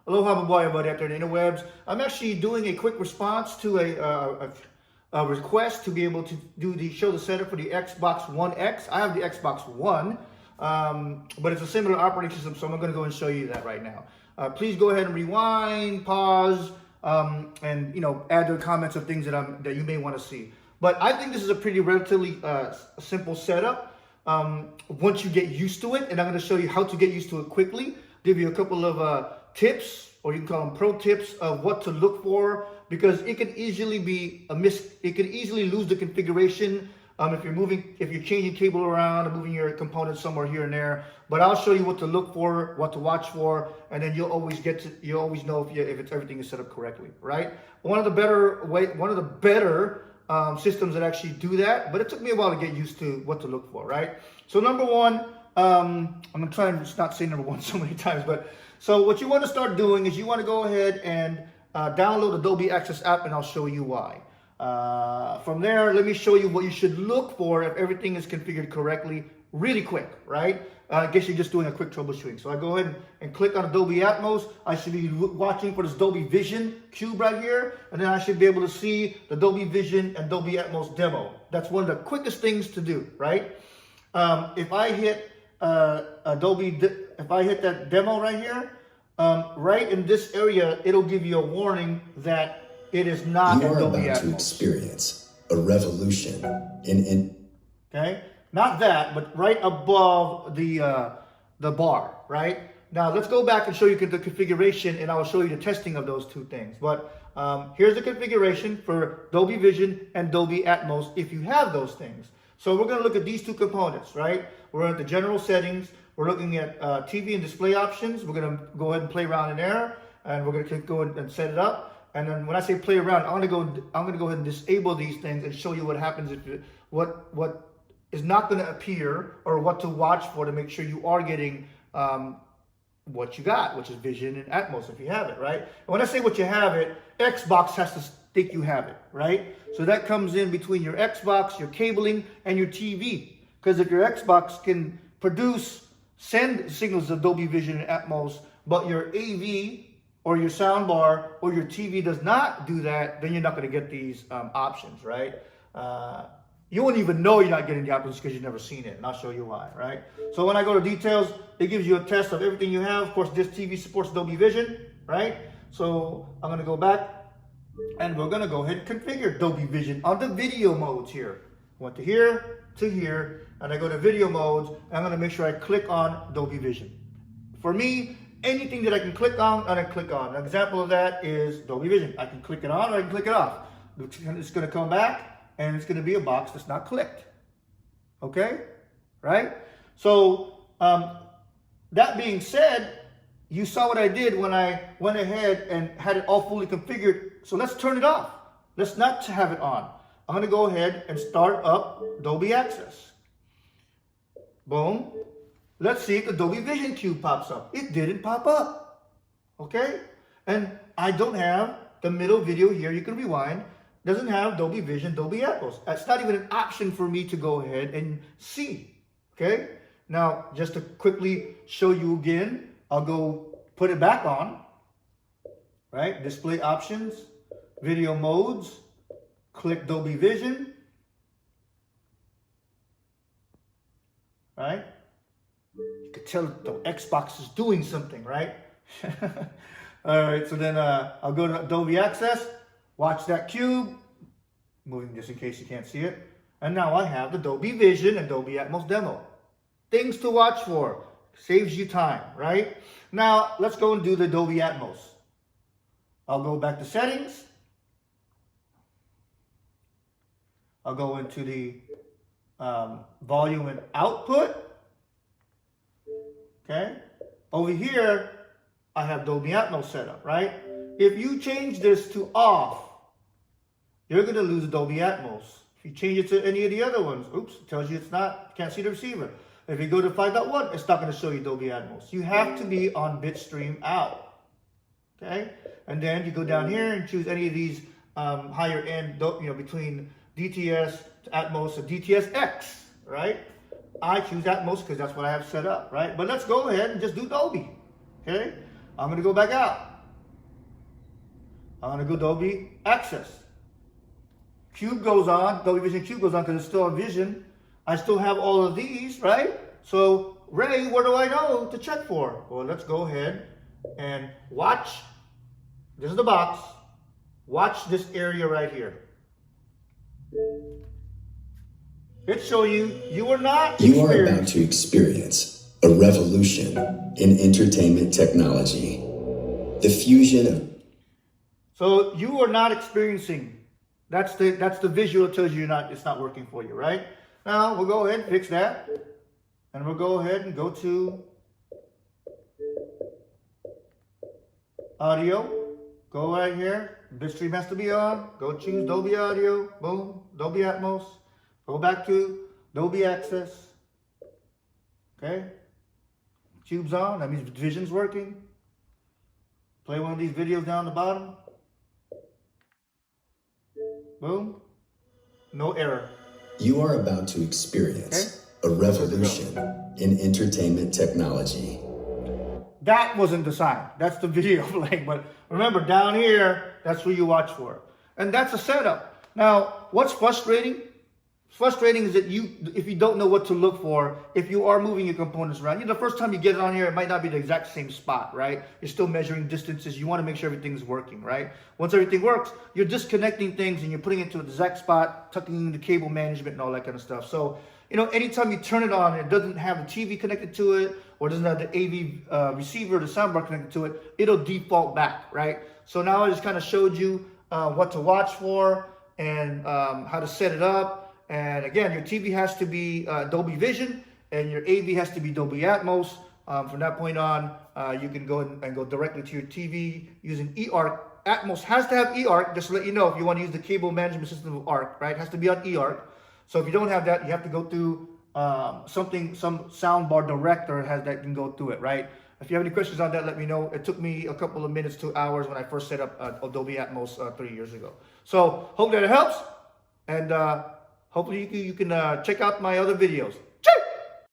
Aloha, my boy, everybody out there in the interwebs. I'm actually doing a quick response to a request to be able to show the setup for the Xbox One X. I have the Xbox One, but it's a similar operating system, so I'm going to go and show you that right now. Please go ahead and rewind, pause, and add the comments of things that you may want to see. But I think this is a pretty relatively simple setup once you get used to it, and I'm going to show you how to get used to it quickly. Give you a couple of tips, or you can call them pro tips, of what to look for, because it can easily be it can easily lose the configuration if you're changing cable around and moving your components somewhere here and there. But I'll show you what to look for, what to watch for, and then you'll always know if everything is set up correctly, right? One of the better systems that actually do that, but it took me a while to get used to what to look for, right? So number one, I'm gonna try and just not say number one so many times, but so what you want to start doing is you want to go ahead and download the Dolby Access app, and I'll show you why. From there, let me show you what you should look for if everything is configured correctly, really quick, right? I guess you're just doing a quick troubleshooting. So I go ahead and click on Dolby ATMOS. I should be watching for this Dolby Vision cube right here, and then I should be able to see the Dolby Vision and Dolby ATMOS demo. That's one of the quickest things to do, right? If I hit if I hit that demo right here, right in this area, it'll give you a warning that it is not you are Dolby about ATMOS. to experience a revolution in Okay, not that, but right above the bar, right? Now let's go back and show you the configuration, and I will show you the testing of those two things. But here's the configuration for Dolby Vision and Dolby ATMOS if you have those things. So we're going to look at these two components, right? We're at the general settings. We're looking at TV and display options. We're going to go ahead and play around in there, and we're going to go and set it up. And then when I say play around, I'm going to go ahead and disable these things and show you what happens if what is not going to appear, or what to watch for to make sure you are getting what you got, which is Vision and Atmos if you have it, right? And when I say what you have it, Xbox has to think you have it, right? So that comes in between your Xbox, your cabling, and your TV. Because if your Xbox can send signals of Dolby Vision and Atmos, but your AV or your soundbar or your TV does not do that, then you're not going to get these options, right? You won't even know you're not getting the options because you've never seen it, and I'll show you why, right? So when I go to details, it gives you a test of everything you have. Of course, this TV supports Dolby Vision, right? So I'm going to go back, and we're going to go ahead and configure Dolby Vision on the video modes here. Went to here, and I go to video modes, and I'm going to make sure I click on Dolby Vision. For me, anything that I can click on, I'm going to click on. An example of that is Dolby Vision. I can click it on, or I can click it off. It's going to come back, and it's going to be a box that's not clicked. Okay? Right? So, that being said, you saw what I did when I went ahead and had it all fully configured. So let's turn it off. Let's not have it on. I'm going to go ahead and start up Dolby Access. Boom. Let's see if the Dolby Vision cube pops up. It didn't pop up. Okay? And I don't have the middle video here. You can rewind. Doesn't have Dolby Vision, Dolby Atmos. That's not even an option for me to go ahead and see. Okay? Now, just to quickly show you again, I'll go put it back on. Right? Display options, video modes, click Dolby Vision. Right? You could tell the Xbox is doing something, right? All right, so then I'll go to Dolby Access, watch that cube, moving just in case you can't see it. And now I have the Dolby Vision and Dolby Atmos demo. Things to watch for. Saves you time, right? Now, let's go and do the Dolby Atmos. I'll go back to settings. I'll go into the volume and output. Okay. Over here, I have Dolby Atmos set up, right? If you change this to off, you're going to lose Dolby Atmos. If you change it to any of the other ones, oops, it tells you it's not, can't see the receiver. If you go to 5.1, it's not going to show you Dolby Atmos. You have to be on bitstream out. Okay? And then you go down here and choose any of these higher end, between DTS to Atmos and DTS-X, right? I choose Atmos because that's what I have set up, right? But let's go ahead and just do Dolby, okay? I'm going to go back out. I'm gonna go Dolby Access. Cube goes on, Dolby Vision Cube goes on because it's still on Vision. I still have all of these, right? So, Ray, what do I know to check for? Well, let's go ahead and watch. This is the box. Watch this area right here. It's showing you are not You are about to experience a revolution in entertainment technology. The fusion of... So you are not experiencing. That's the visual that tells you it's not working for you, right? Now we'll go ahead and fix that. And we'll go ahead and go to audio. Go right here. Bitstream has to be on. Go choose Dolby Audio. Boom. Dolby Atmos. Go back to Dolby Access. Okay. Cube's on. That means Vision's working. Play one of these videos down the bottom. Boom. No error. You are about to experience a revolution in entertainment technology. That wasn't the sign. That's the video playing. But remember, down here, that's where you watch for. And that's a setup. Now, what's frustrating? Frustrating is that if you don't know what to look for, if you are moving your components around, the first time you get it on here, it might not be the exact same spot, right? You're still measuring distances. You want to make sure everything's working, right? Once everything works, you're disconnecting things and you're putting it to the exact spot, tucking in the cable management and all that kind of stuff. So, anytime you turn it on and it doesn't have the TV connected to it or doesn't have the AV receiver, the soundbar connected to it, it'll default back, right? So now I just kind of showed you what to watch for and how to set it up. And again, your TV has to be Dolby Vision and your AV has to be Dolby Atmos. From that point on, you can go and go directly to your TV using eARC. Atmos has to have eARC, just to let you know if you want to use the cable management system of ARC, right? It has to be on eARC. So if you don't have that, you have to go through some soundbar director that can go through it, right? If you have any questions on that, let me know. It took me a couple of minutes to hours when I first set up Dolby Atmos 3 years ago. So hope that it helps. And hopefully you can check out my other videos.